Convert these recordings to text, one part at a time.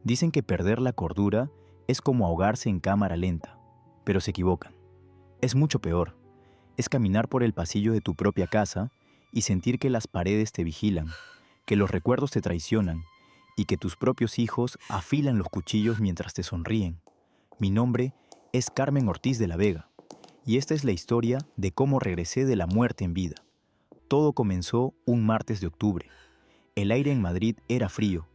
Dicen que perder la cordura es como ahogarse en cámara lenta, pero se equivocan. Es mucho peor. Es caminar por el pasillo de tu propia casa y sentir que las paredes te vigilan, que los recuerdos te traicionan y que tus propios hijos afilan los cuchillos mientras te sonríen. Mi nombre es Carmen Ortiz de la Vega y esta es la historia de cómo regresé de la muerte en vida. Todo comenzó un martes de octubre. El aire en Madrid era frío,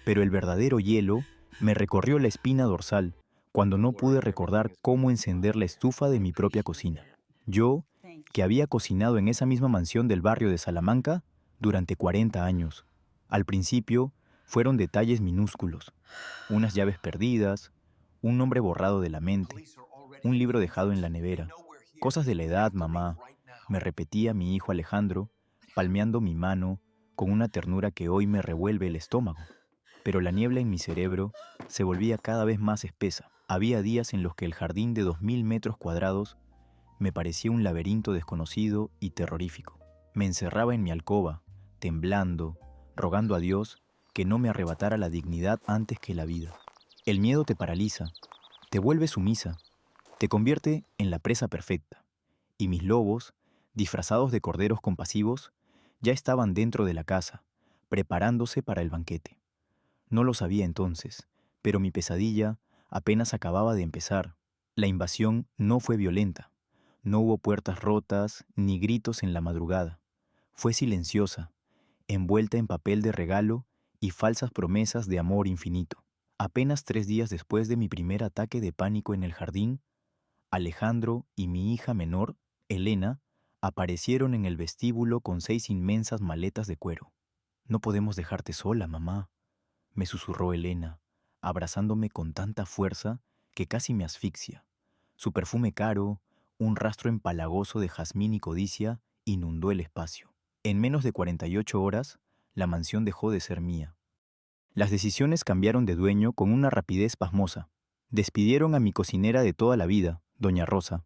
pero el verdadero hielo me recorrió la espina dorsal cuando no pude recordar cómo encender la estufa de mi propia cocina. Yo, que había cocinado en esa misma mansión del barrio de Salamanca durante 40 años. Al principio, fueron detalles minúsculos, unas llaves perdidas, un nombre borrado de la mente, un libro dejado en la nevera. Cosas de la edad, mamá, me repetía mi hijo Alejandro, palmeando mi mano con una ternura que hoy me revuelve el estómago. Pero la niebla en mi cerebro se volvía cada vez más espesa. Había días en los que el jardín de 2000 metros cuadrados me parecía un laberinto desconocido y terrorífico. Me encerraba en mi alcoba, temblando, rogando a Dios que no me arrebatara la dignidad antes que la vida. El miedo te paraliza, te vuelve sumisa, te convierte en la presa perfecta. Y mis lobos, disfrazados de corderos compasivos, ya estaban dentro de la casa, preparándose para el banquete. No lo sabía entonces, pero mi pesadilla apenas acababa de empezar. La invasión no fue violenta. No hubo puertas rotas ni gritos en la madrugada. Fue silenciosa, envuelta en papel de regalo y falsas promesas de amor infinito. Apenas 3 días después de mi primer ataque de pánico en el jardín, Alejandro y mi hija menor, Elena, aparecieron en el vestíbulo con 6 inmensas maletas de cuero. «No podemos dejarte sola, mamá», me susurró Elena, abrazándome con tanta fuerza que casi me asfixia. Su perfume caro, un rastro empalagoso de jazmín y codicia, inundó el espacio. En menos de 48 horas, la mansión dejó de ser mía. Las decisiones cambiaron de dueño con una rapidez pasmosa. Despidieron a mi cocinera de toda la vida, doña Rosa,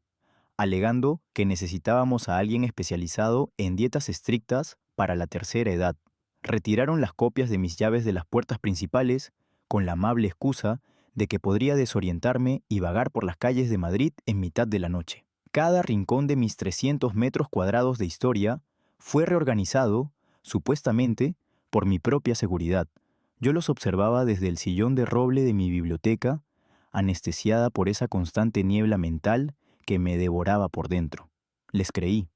alegando que necesitábamos a alguien especializado en dietas estrictas para la tercera edad. Retiraron las copias de mis llaves de las puertas principales con la amable excusa de que podría desorientarme y vagar por las calles de Madrid en mitad de la noche. Cada rincón de mis 300 metros cuadrados de historia fue reorganizado, supuestamente, por mi propia seguridad. Yo los observaba desde el sillón de roble de mi biblioteca, anestesiada por esa constante niebla mental que me devoraba por dentro. Les creí.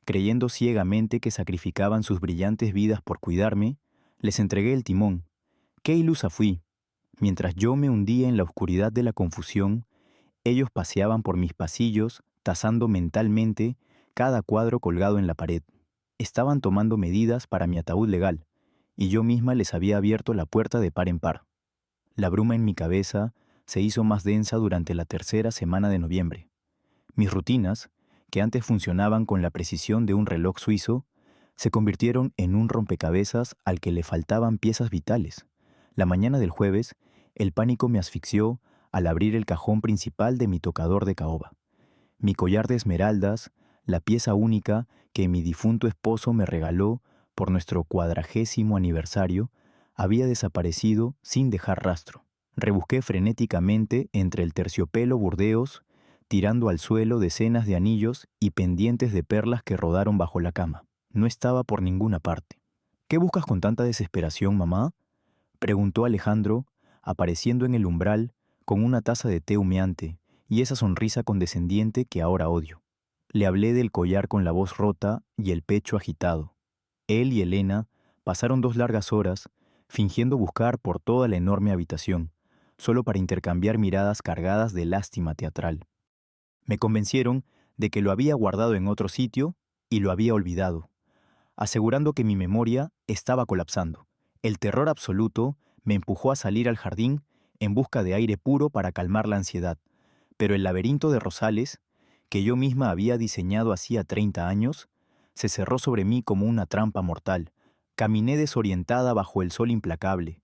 Creyendo ciegamente que sacrificaban sus brillantes vidas por cuidarme, les entregué el timón. ¡Qué ilusa fui! Mientras yo me hundía en la oscuridad de la confusión, ellos paseaban por mis pasillos, tasando mentalmente cada cuadro colgado en la pared. Estaban tomando medidas para mi ataúd legal, y yo misma les había abierto la puerta de par en par. La bruma en mi cabeza se hizo más densa durante la tercera semana de noviembre. Mis rutinas, que antes funcionaban con la precisión de un reloj suizo, se convirtieron en un rompecabezas al que le faltaban piezas vitales. La mañana del jueves, el pánico me asfixió al abrir el cajón principal de mi tocador de caoba. Mi collar de esmeraldas, la pieza única que mi difunto esposo me regaló por nuestro 40º aniversario, había desaparecido sin dejar rastro. Rebusqué frenéticamente entre el terciopelo burdeos, tirando al suelo decenas de anillos y pendientes de perlas que rodaron bajo la cama. No estaba por ninguna parte. «¿Qué buscas con tanta desesperación, mamá?», preguntó Alejandro, apareciendo en el umbral con una taza de té humeante y esa sonrisa condescendiente que ahora odio. Le hablé del collar con la voz rota y el pecho agitado. Él y Elena pasaron 2 largas horas fingiendo buscar por toda la enorme habitación, solo para intercambiar miradas cargadas de lástima teatral. Me convencieron de que lo había guardado en otro sitio y lo había olvidado, asegurando que mi memoria estaba colapsando. El terror absoluto me empujó a salir al jardín en busca de aire puro para calmar la ansiedad, pero el laberinto de rosales, que yo misma había diseñado hacía 30 años, se cerró sobre mí como una trampa mortal. Caminé desorientada bajo el sol implacable,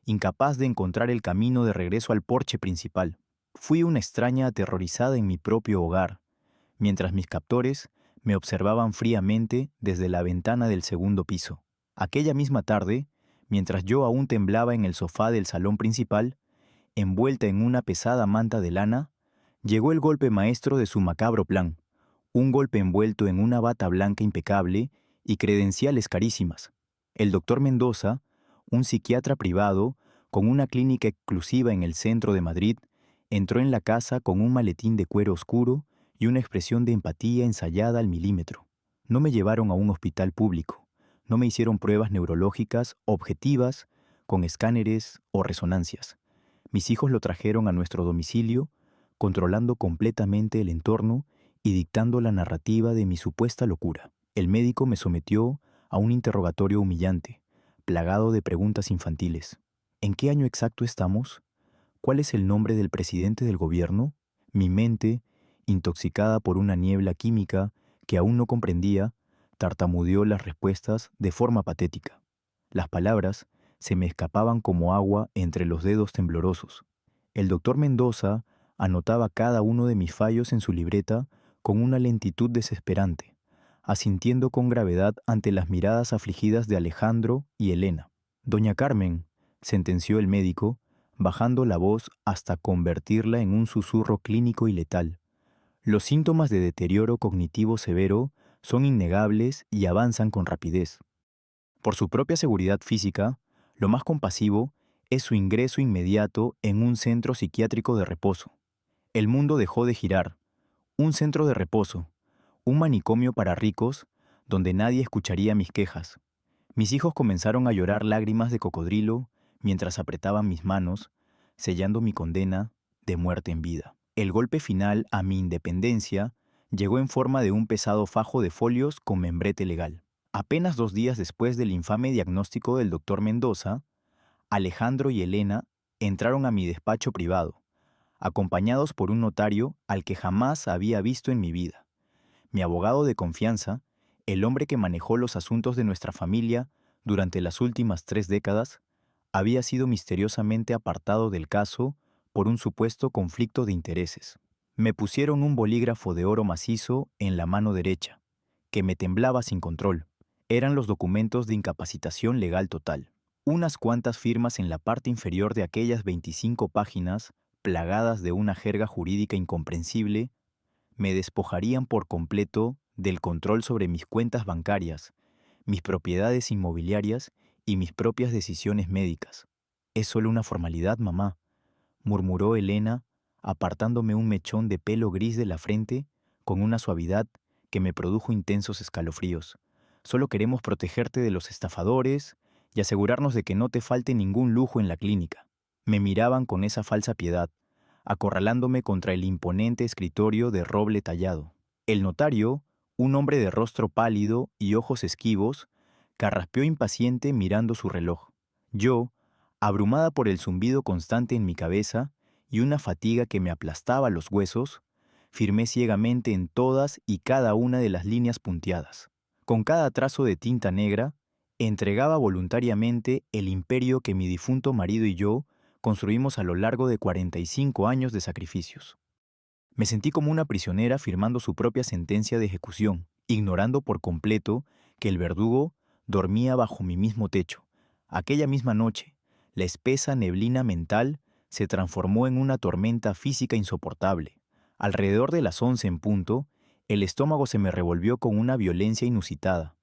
incapaz de encontrar el camino de regreso al porche principal. Fui una extraña aterrorizada en mi propio hogar, mientras mis captores me observaban fríamente desde la ventana del segundo piso. Aquella misma tarde, Mientras yo aún temblaba en el sofá del salón principal, envuelta en una pesada manta de lana, llegó el golpe maestro de su macabro plan, un golpe envuelto en una bata blanca impecable y credenciales carísimas. El doctor Mendoza, un psiquiatra privado con una clínica exclusiva en el centro de Madrid, entró en la casa con un maletín de cuero oscuro y una expresión de empatía ensayada al milímetro. No me llevaron a un hospital público, no me hicieron pruebas neurológicas objetivas con escáneres o resonancias. Mis hijos lo trajeron a nuestro domicilio, controlando completamente el entorno y dictando la narrativa de mi supuesta locura. El médico me sometió a un interrogatorio humillante, plagado de preguntas infantiles. ¿En qué año exacto estamos? ¿Cuál es el nombre del presidente del gobierno? Mi mente, intoxicada por una niebla química que aún no comprendía, tartamudeó las respuestas de forma patética. Las palabras se me escapaban como agua entre los dedos temblorosos. El doctor Mendoza anotaba cada uno de mis fallos en su libreta con una lentitud desesperante, asintiendo con gravedad ante las miradas afligidas de Alejandro y Elena. «Doña Carmen», sentenció el médico, bajando la voz hasta convertirla en un susurro clínico y letal. «Los síntomas de deterioro cognitivo severo son innegables y avanzan con rapidez. Por su propia seguridad física, lo más compasivo es su ingreso inmediato en un centro psiquiátrico de reposo. El mundo dejó de girar. Un centro de reposo, un manicomio para ricos, donde nadie escucharía mis quejas. Mis hijos comenzaron a llorar lágrimas de cocodrilo mientras apretaban mis manos, sellando mi condena de muerte en vida. El golpe final a mi independencia llegó en forma de un pesado fajo de folios con membrete legal. Apenas 2 días después del infame diagnóstico del doctor Mendoza, Alejandro y Elena entraron a mi despacho privado, acompañados por un notario al que jamás había visto en mi vida. Mi abogado de confianza, el hombre que manejó los asuntos de nuestra familia durante las últimas 3 décadas, había sido misteriosamente apartado del caso por un supuesto conflicto de intereses. Me pusieron un bolígrafo de oro macizo en la mano derecha, que me temblaba sin control. Eran los documentos de incapacitación legal total. Unas cuantas firmas en la parte inferior de aquellas 25 páginas, plagadas de una jerga jurídica incomprensible, me despojarían por completo del control sobre mis cuentas bancarias, mis propiedades inmobiliarias y mis propias decisiones médicas. «Es solo una formalidad, mamá», murmuró Elena, apartándome un mechón de pelo gris de la frente con una suavidad que me produjo intensos escalofríos. «Solo queremos protegerte de los estafadores y asegurarnos de que no te falte ningún lujo en la clínica». Me miraban con esa falsa piedad, acorralándome contra el imponente escritorio de roble tallado. El notario, un hombre de rostro pálido y ojos esquivos, carraspeó impaciente mirando su reloj. Yo, abrumada por el zumbido constante en mi cabeza y una fatiga que me aplastaba los huesos, firmé ciegamente en todas y cada una de las líneas punteadas. Con cada trazo de tinta negra, entregaba voluntariamente el imperio que mi difunto marido y yo construimos a lo largo de 45 años de sacrificios. Me sentí como una prisionera firmando su propia sentencia de ejecución, ignorando por completo que el verdugo dormía bajo mi mismo techo. Aquella misma noche, la espesa neblina mental se transformó en una tormenta física insoportable. Alrededor de las 11 en punto, el estómago se me revolvió con una violencia inusitada,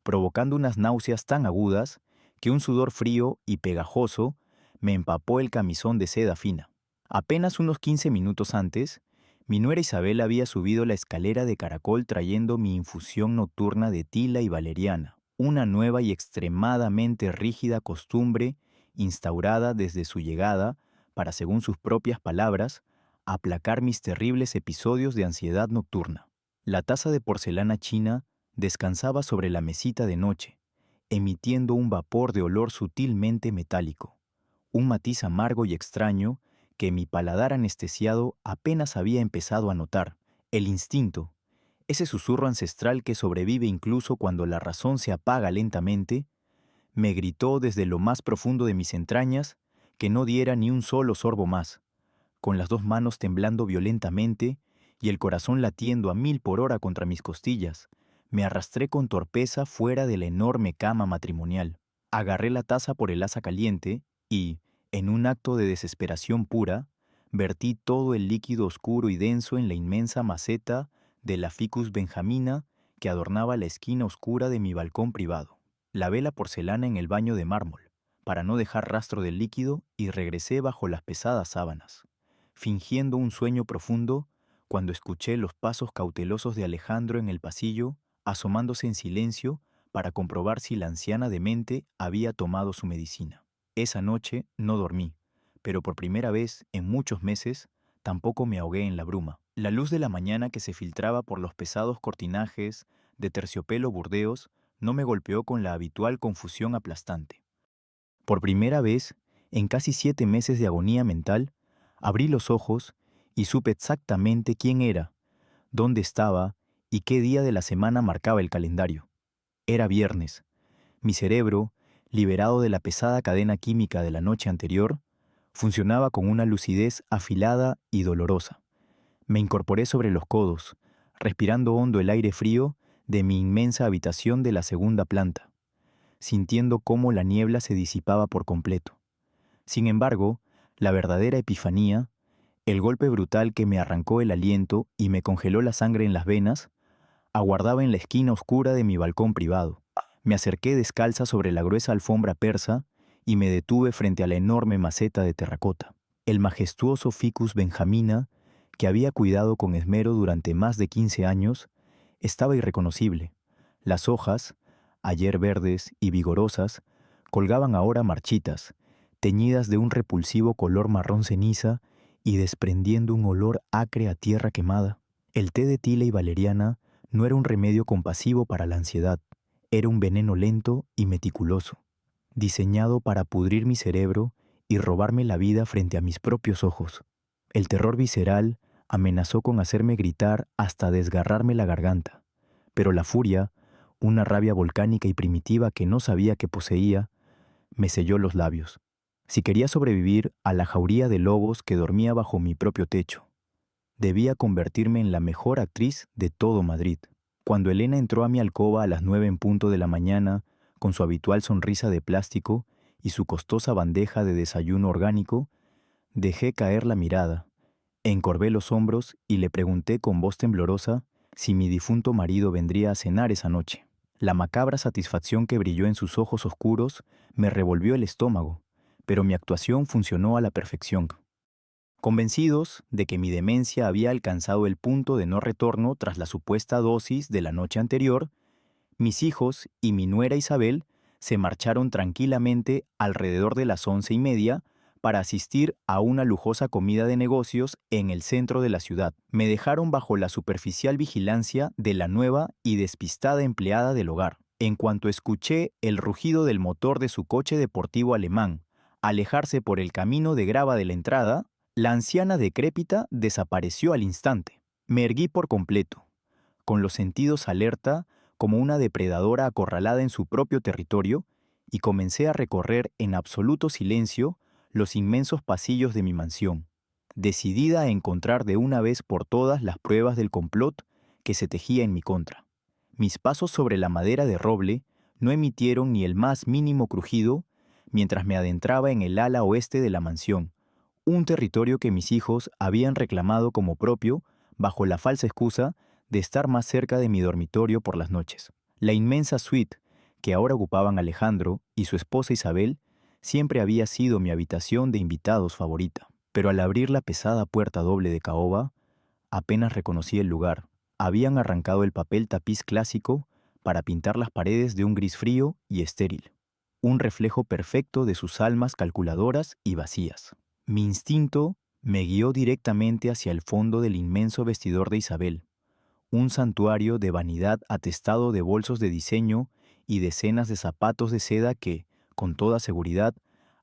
provocando unas náuseas tan agudas que un sudor frío y pegajoso me empapó el camisón de seda fina. Apenas unos 15 minutos antes, mi nuera Isabel había subido la escalera de caracol trayendo mi infusión nocturna de tila y valeriana, una nueva y extremadamente rígida costumbre instaurada desde su llegada para, según sus propias palabras, aplacar mis terribles episodios de ansiedad nocturna. La taza de porcelana china descansaba sobre la mesita de noche, emitiendo un vapor de olor sutilmente metálico, un matiz amargo y extraño que mi paladar anestesiado apenas había empezado a notar. El instinto, ese susurro ancestral que sobrevive incluso cuando la razón se apaga lentamente, me gritó desde lo más profundo de mis entrañas que no diera ni un solo sorbo más. Con las 2 manos temblando violentamente y el corazón latiendo a 1000 por hora contra mis costillas, me arrastré con torpeza fuera de la enorme cama matrimonial. Agarré la taza por el asa caliente y, en un acto de desesperación pura, vertí todo el líquido oscuro y denso en la inmensa maceta de la Ficus benjamina que adornaba la esquina oscura de mi balcón privado. Lavé la porcelana en el baño de mármol, para no dejar rastro del líquido, y regresé bajo las pesadas sábanas, fingiendo un sueño profundo cuando escuché los pasos cautelosos de Alejandro en el pasillo, asomándose en silencio para comprobar si la anciana demente había tomado su medicina. Esa noche no dormí, pero por primera vez en muchos meses tampoco me ahogué en la bruma. La luz de la mañana que se filtraba por los pesados cortinajes de terciopelo burdeos no me golpeó con la habitual confusión aplastante. Por primera vez, en casi 7 meses de agonía mental, abrí los ojos y supe exactamente quién era, dónde estaba y qué día de la semana marcaba el calendario. Era viernes. Mi cerebro, liberado de la pesada cadena química de la noche anterior, funcionaba con una lucidez afilada y dolorosa. Me incorporé sobre los codos, respirando hondo el aire frío de mi inmensa habitación de la segunda planta, sintiendo cómo la niebla se disipaba por completo. Sin embargo, la verdadera epifanía, el golpe brutal que me arrancó el aliento y me congeló la sangre en las venas, aguardaba en la esquina oscura de mi balcón privado. Me acerqué descalza sobre la gruesa alfombra persa y me detuve frente a la enorme maceta de terracota. El majestuoso Ficus benjamina, que había cuidado con esmero durante más de 15 años, estaba irreconocible. Las hojas, ayer verdes y vigorosas, colgaban ahora marchitas, teñidas de un repulsivo color marrón ceniza y desprendiendo un olor acre a tierra quemada. El té de tila y valeriana no era un remedio compasivo para la ansiedad, era un veneno lento y meticuloso, diseñado para pudrir mi cerebro y robarme la vida frente a mis propios ojos. El terror visceral amenazó con hacerme gritar hasta desgarrarme la garganta, pero la furia, una rabia volcánica y primitiva que no sabía que poseía, me selló los labios. Si quería sobrevivir a la jauría de lobos que dormía bajo mi propio techo, debía convertirme en la mejor actriz de todo Madrid. Cuando Elena entró a mi alcoba a las 9 en punto de la mañana, con su habitual sonrisa de plástico y su costosa bandeja de desayuno orgánico, dejé caer la mirada, encorvé los hombros y le pregunté con voz temblorosa si mi difunto marido vendría a cenar esa noche. La macabra satisfacción que brilló en sus ojos oscuros me revolvió el estómago, pero mi actuación funcionó a la perfección. Convencidos de que mi demencia había alcanzado el punto de no retorno tras la supuesta dosis de la noche anterior, mis hijos y mi nuera Isabel se marcharon tranquilamente alrededor de las 11:30 para asistir a una lujosa comida de negocios en el centro de la ciudad. Me dejaron bajo la superficial vigilancia de la nueva y despistada empleada del hogar. En cuanto escuché el rugido del motor de su coche deportivo alemán alejarse por el camino de grava de la entrada, la anciana decrépita desapareció al instante. Me erguí por completo, con los sentidos alerta como una depredadora acorralada en su propio territorio, y comencé a recorrer en absoluto silencio los inmensos pasillos de mi mansión, decidida a encontrar de una vez por todas las pruebas del complot que se tejía en mi contra. Mis pasos sobre la madera de roble no emitieron ni el más mínimo crujido mientras me adentraba en el ala oeste de la mansión, un territorio que mis hijos habían reclamado como propio bajo la falsa excusa de estar más cerca de mi dormitorio por las noches. La inmensa suite que ahora ocupaban Alejandro y su esposa Isabel siempre había sido mi habitación de invitados favorita. Pero al abrir la pesada puerta doble de caoba, apenas reconocí el lugar. Habían arrancado el papel tapiz clásico para pintar las paredes de un gris frío y estéril, un reflejo perfecto de sus almas calculadoras y vacías. Mi instinto me guió directamente hacia el fondo del inmenso vestidor de Isabel, un santuario de vanidad atestado de bolsos de diseño y decenas de zapatos de seda que, con toda seguridad,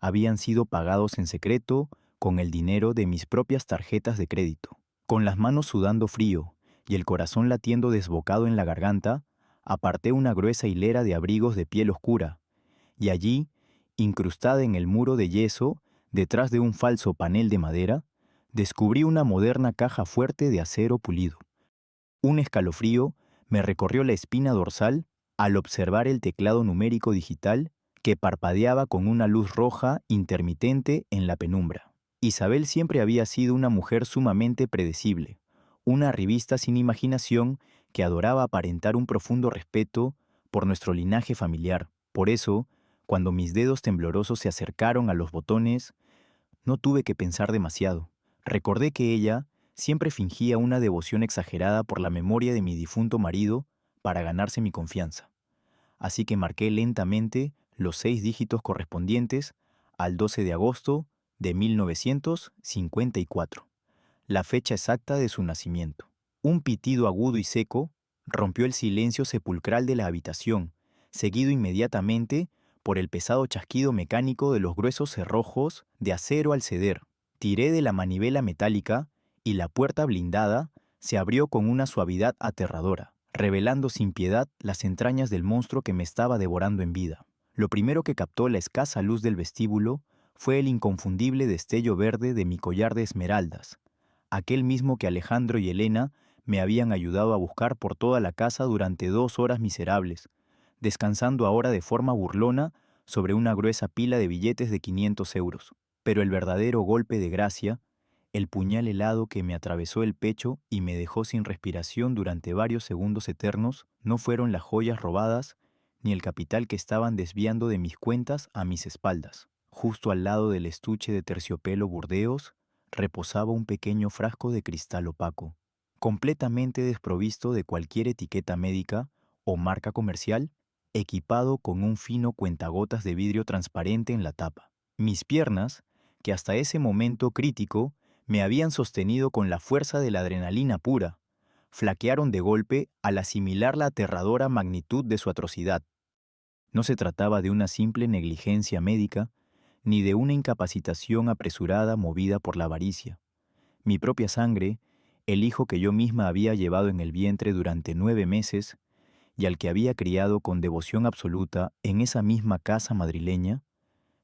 habían sido pagados en secreto con el dinero de mis propias tarjetas de crédito. Con las manos sudando frío y el corazón latiendo desbocado en la garganta, aparté una gruesa hilera de abrigos de piel oscura, y allí, incrustada en el muro de yeso, detrás de un falso panel de madera, descubrí una moderna caja fuerte de acero pulido. Un escalofrío me recorrió la espina dorsal al observar el teclado numérico digital que parpadeaba con una luz roja intermitente en la penumbra. Isabel siempre había sido una mujer sumamente predecible, una arribista sin imaginación que adoraba aparentar un profundo respeto por nuestro linaje familiar. Por eso, cuando mis dedos temblorosos se acercaron a los botones, no tuve que pensar demasiado. Recordé que ella siempre fingía una devoción exagerada por la memoria de mi difunto marido para ganarse mi confianza. Así que marqué lentamente los 6 dígitos correspondientes al 12 de agosto de 1954, la fecha exacta de su nacimiento. Un pitido agudo y seco rompió el silencio sepulcral de la habitación, seguido inmediatamente por el pesado chasquido mecánico de los gruesos cerrojos de acero al ceder. Tiré de la manivela metálica y la puerta blindada se abrió con una suavidad aterradora, revelando sin piedad las entrañas del monstruo que me estaba devorando en vida. Lo primero que captó la escasa luz del vestíbulo fue el inconfundible destello verde de mi collar de esmeraldas, aquel mismo que Alejandro y Elena me habían ayudado a buscar por toda la casa durante 2 horas miserables, descansando ahora de forma burlona sobre una gruesa pila de billetes de 500 euros. Pero el verdadero golpe de gracia, el puñal helado que me atravesó el pecho y me dejó sin respiración durante varios segundos eternos, no fueron las joyas robadas ni el capital que estaban desviando de mis cuentas a mis espaldas. Justo al lado del estuche de terciopelo burdeos reposaba un pequeño frasco de cristal opaco, completamente desprovisto de cualquier etiqueta médica o marca comercial, equipado con un fino cuentagotas de vidrio transparente en la tapa. Mis piernas, que hasta ese momento crítico me habían sostenido con la fuerza de la adrenalina pura, flaquearon de golpe al asimilar la aterradora magnitud de su atrocidad. No se trataba de una simple negligencia médica, ni de una incapacitación apresurada movida por la avaricia. Mi propia sangre, el hijo que yo misma había llevado en el vientre durante 9 meses y al que había criado con devoción absoluta en esa misma casa madrileña,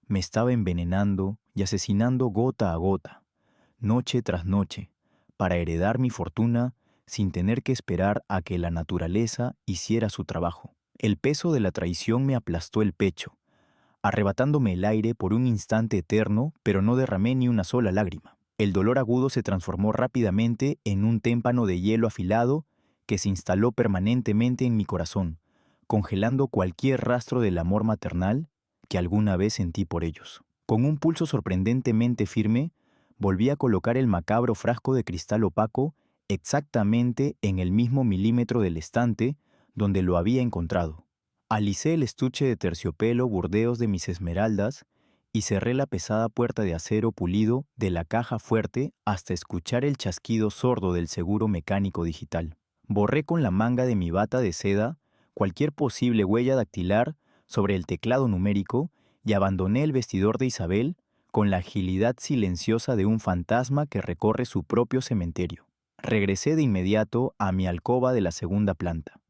me estaba envenenando y asesinando gota a gota, noche tras noche, para heredar mi fortuna sin tener que esperar a que la naturaleza hiciera su trabajo. El peso de la traición me aplastó el pecho, arrebatándome el aire por un instante eterno, pero no derramé ni una sola lágrima. El dolor agudo se transformó rápidamente en un témpano de hielo afilado que se instaló permanentemente en mi corazón, congelando cualquier rastro del amor maternal que alguna vez sentí por ellos. Con un pulso sorprendentemente firme, volví a colocar el macabro frasco de cristal opaco exactamente en el mismo milímetro del estante donde lo había encontrado. Alicé el estuche de terciopelo burdeos de mis esmeraldas y cerré la pesada puerta de acero pulido de la caja fuerte hasta escuchar el chasquido sordo del seguro mecánico digital. Borré con la manga de mi bata de seda cualquier posible huella dactilar sobre el teclado numérico y abandoné el vestidor de Isabel con la agilidad silenciosa de un fantasma que recorre su propio cementerio. Regresé de inmediato a mi alcoba de la segunda planta.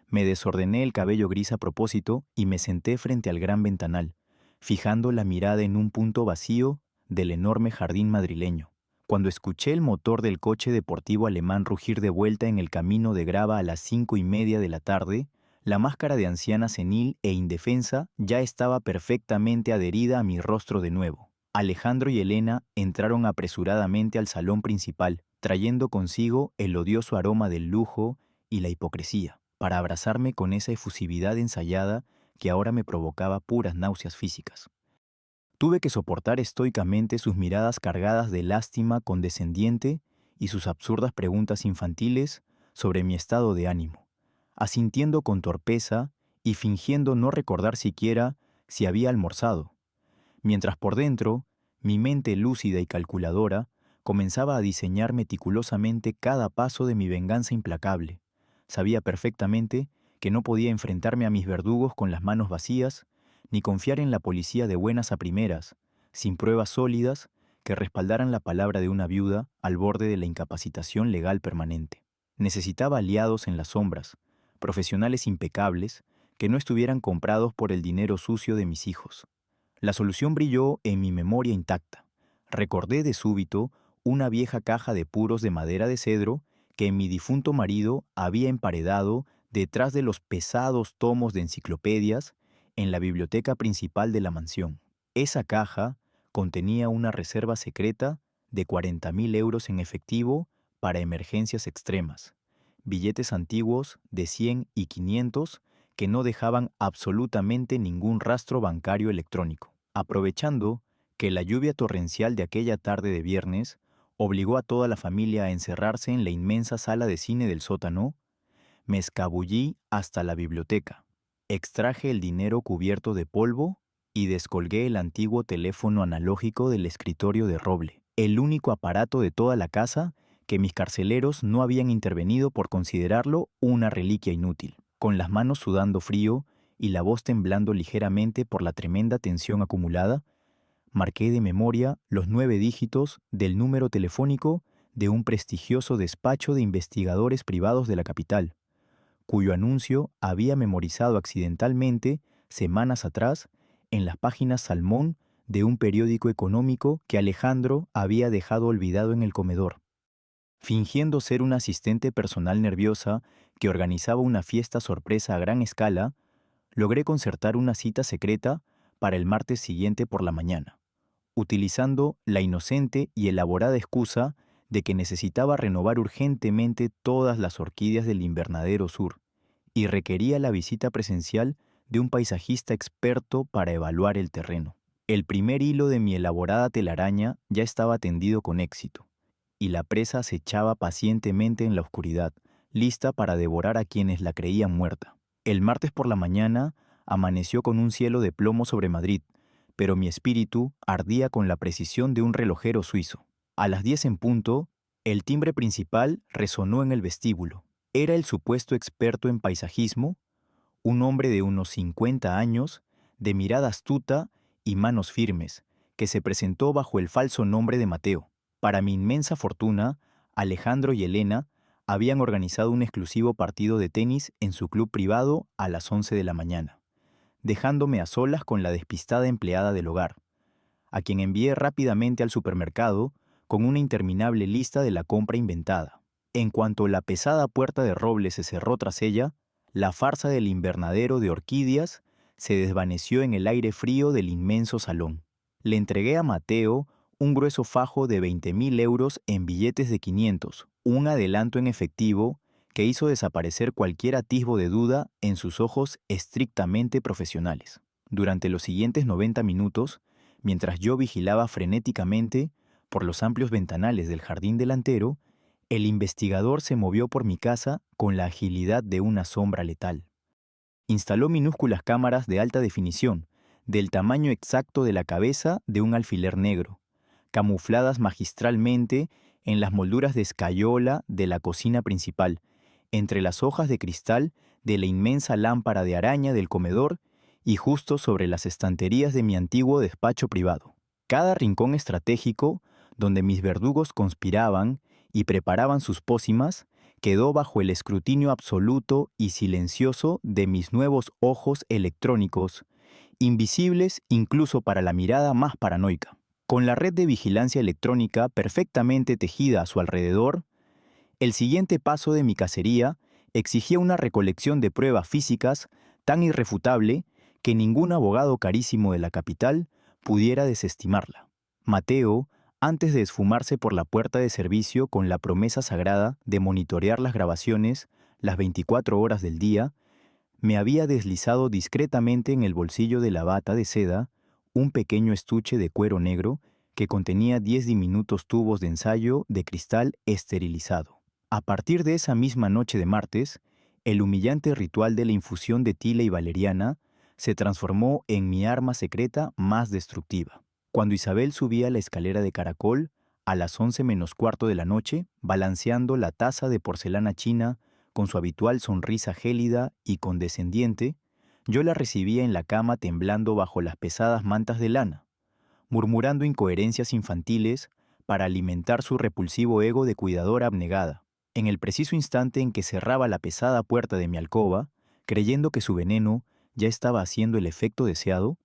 Me desordené el cabello gris a propósito y me senté frente al gran ventanal, fijando la mirada en un punto vacío del enorme jardín madrileño. Cuando escuché el motor del coche deportivo alemán rugir de vuelta en el camino de grava a las 5:30 de la tarde, la máscara de anciana senil e indefensa ya estaba perfectamente adherida a mi rostro de nuevo. Alejandro y Elena entraron apresuradamente al salón principal, trayendo consigo el odioso aroma del lujo y la hipocresía, para abrazarme con esa efusividad ensayada que ahora me provocaba puras náuseas físicas. Tuve que soportar estoicamente sus miradas cargadas de lástima condescendiente y sus absurdas preguntas infantiles sobre mi estado de ánimo, asintiendo con torpeza y fingiendo no recordar siquiera si había almorzado, mientras por dentro, mi mente lúcida y calculadora comenzaba a diseñar meticulosamente cada paso de mi venganza implacable. Sabía perfectamente que no podía enfrentarme a mis verdugos con las manos vacías, ni confiar en la policía de buenas a primeras, sin pruebas sólidas que respaldaran la palabra de una viuda al borde de la incapacitación legal permanente. Necesitaba aliados en las sombras, profesionales impecables, que no estuvieran comprados por el dinero sucio de mis hijos. La solución brilló en mi memoria intacta. Recordé de súbito una vieja caja de puros de madera de cedro que mi difunto marido había emparedado detrás de los pesados tomos de enciclopedias en la biblioteca principal de la mansión. Esa caja contenía una reserva secreta de 40.000 euros en efectivo para emergencias extremas, billetes antiguos de 100 y 500 que no dejaban absolutamente ningún rastro bancario electrónico. Aprovechando que la lluvia torrencial de aquella tarde de viernes obligó a toda la familia a encerrarse en la inmensa sala de cine del sótano, me escabullí hasta la biblioteca, extraje el dinero cubierto de polvo y descolgué el antiguo teléfono analógico del escritorio de roble, el único aparato de toda la casa que mis carceleros no habían intervenido por considerarlo una reliquia inútil. Con las manos sudando frío y la voz temblando ligeramente por la tremenda tensión acumulada, marqué de memoria los 9 dígitos del número telefónico de un prestigioso despacho de investigadores privados de la capital, cuyo anuncio había memorizado accidentalmente semanas atrás en las páginas salmón de un periódico económico que Alejandro había dejado olvidado en el comedor. Fingiendo ser una asistente personal nerviosa que organizaba una fiesta sorpresa a gran escala, logré concertar una cita secreta para el martes siguiente por la mañana, utilizando la inocente y elaborada excusa de que necesitaba renovar urgentemente todas las orquídeas del invernadero sur y requería la visita presencial de un paisajista experto para evaluar el terreno. El primer hilo de mi elaborada telaraña ya estaba tendido con éxito, y la presa acechaba pacientemente en la oscuridad, lista para devorar a quienes la creían muerta. El martes por la mañana amaneció con un cielo de plomo sobre Madrid, pero mi espíritu ardía con la precisión de un relojero suizo. A las 10 en punto, el timbre principal resonó en el vestíbulo. Era el supuesto experto en paisajismo, un hombre de unos 50 años, de mirada astuta y manos firmes, que se presentó bajo el falso nombre de Mateo. Para mi inmensa fortuna, Alejandro y Elena habían organizado un exclusivo partido de tenis en su club privado a las 11 de la mañana, dejándome a solas con la despistada empleada del hogar, a quien envié rápidamente al supermercado con una interminable lista de la compra inventada. En cuanto la pesada puerta de roble se cerró tras ella, la farsa del invernadero de orquídeas se desvaneció en el aire frío del inmenso salón. Le entregué a Mateo un grueso fajo de 20.000 euros en billetes de 500, un adelanto en efectivo que hizo desaparecer cualquier atisbo de duda en sus ojos estrictamente profesionales. Durante los siguientes 90 minutos, mientras yo vigilaba frenéticamente por los amplios ventanales del jardín delantero, el investigador se movió por mi casa con la agilidad de una sombra letal. Instaló minúsculas cámaras de alta definición, del tamaño exacto de la cabeza de un alfiler negro, camufladas magistralmente en las molduras de escayola de la cocina principal, entre las hojas de cristal de la inmensa lámpara de araña del comedor y justo sobre las estanterías de mi antiguo despacho privado. Cada rincón estratégico donde mis verdugos conspiraban y preparaban sus pócimas quedó bajo el escrutinio absoluto y silencioso de mis nuevos ojos electrónicos, invisibles incluso para la mirada más paranoica. Con la red de vigilancia electrónica perfectamente tejida a su alrededor, el siguiente paso de mi cacería exigía una recolección de pruebas físicas tan irrefutable que ningún abogado carísimo de la capital pudiera desestimarla. Mateo, antes de esfumarse por la puerta de servicio con la promesa sagrada de monitorear las grabaciones las 24 horas del día, me había deslizado discretamente en el bolsillo de la bata de seda un pequeño estuche de cuero negro que contenía 10 diminutos tubos de ensayo de cristal esterilizado. A partir de esa misma noche de martes, el humillante ritual de la infusión de tila y valeriana se transformó en mi arma secreta más destructiva. Cuando Isabel subía la escalera de caracol, a las 11 menos cuarto de la noche, balanceando la taza de porcelana china con su habitual sonrisa gélida y condescendiente, yo la recibía en la cama temblando bajo las pesadas mantas de lana, murmurando incoherencias infantiles para alimentar su repulsivo ego de cuidadora abnegada. En el preciso instante en que cerraba la pesada puerta de mi alcoba, creyendo que su veneno ya estaba haciendo el efecto deseado,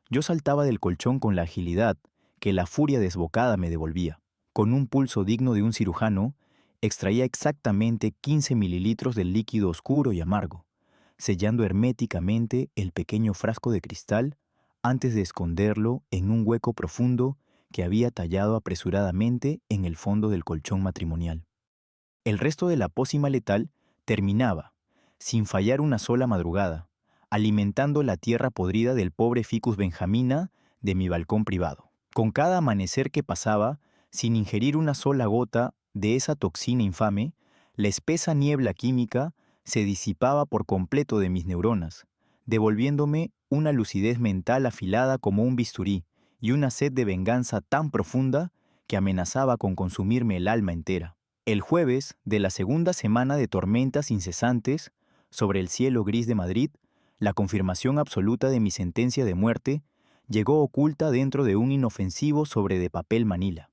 yo saltaba del colchón con la agilidad que la furia desbocada me devolvía. Con un pulso digno de un cirujano, extraía exactamente 15 mililitros del líquido oscuro y amargo, sellando herméticamente el pequeño frasco de cristal antes de esconderlo en un hueco profundo que había tallado apresuradamente en el fondo del colchón matrimonial. El resto de la pócima letal terminaba, sin fallar una sola madrugada, alimentando la tierra podrida del pobre ficus benjamina de mi balcón privado. Con cada amanecer que pasaba, sin ingerir una sola gota de esa toxina infame, la espesa niebla química se disipaba por completo de mis neuronas, devolviéndome una lucidez mental afilada como un bisturí y una sed de venganza tan profunda que amenazaba con consumirme el alma entera. El jueves de la segunda semana de tormentas incesantes sobre el cielo gris de Madrid, la confirmación absoluta de mi sentencia de muerte llegó oculta dentro de un inofensivo sobre de papel manila.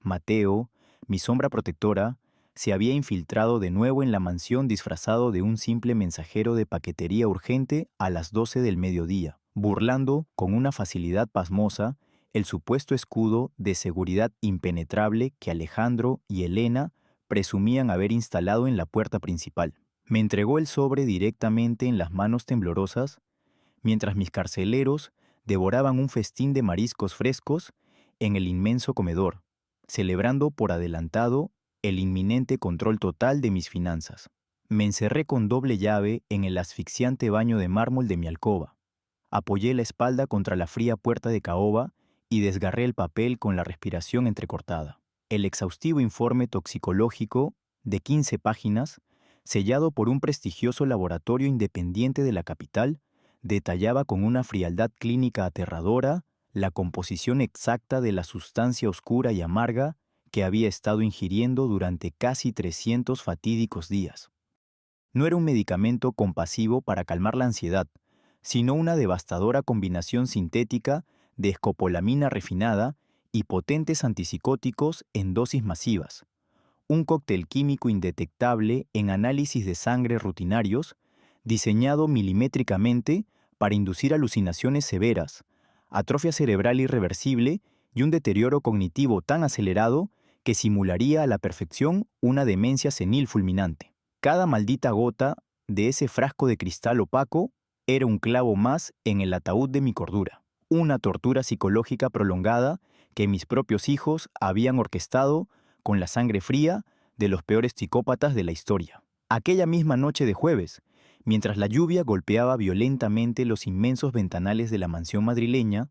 Mateo, mi sombra protectora, se había infiltrado de nuevo en la mansión disfrazado de un simple mensajero de paquetería urgente a las 12 del mediodía, burlando con una facilidad pasmosa el supuesto escudo de seguridad impenetrable que Alejandro y Elena presumían haber instalado en la puerta principal. Me entregó el sobre directamente en las manos temblorosas, mientras mis carceleros devoraban un festín de mariscos frescos en el inmenso comedor, celebrando por adelantado el inminente control total de mis finanzas. Me encerré con doble llave en el asfixiante baño de mármol de mi alcoba. Apoyé la espalda contra la fría puerta de caoba y desgarré el papel con la respiración entrecortada. El exhaustivo informe toxicológico, de 15 páginas, sellado por un prestigioso laboratorio independiente de la capital, detallaba con una frialdad clínica aterradora la composición exacta de la sustancia oscura y amarga que había estado ingiriendo durante casi 300 fatídicos días. No era un medicamento compasivo para calmar la ansiedad, sino una devastadora combinación sintética de escopolamina refinada y potentes antipsicóticos en dosis masivas, un cóctel químico indetectable en análisis de sangre rutinarios, diseñado milimétricamente para inducir alucinaciones severas, atrofia cerebral irreversible y un deterioro cognitivo tan acelerado que simularía a la perfección una demencia senil fulminante. Cada maldita gota de ese frasco de cristal opaco era un clavo más en el ataúd de mi cordura, una tortura psicológica prolongada que mis propios hijos habían orquestado con la sangre fría de los peores psicópatas de la historia. Aquella misma noche de jueves, mientras la lluvia golpeaba violentamente los inmensos ventanales de la mansión madrileña,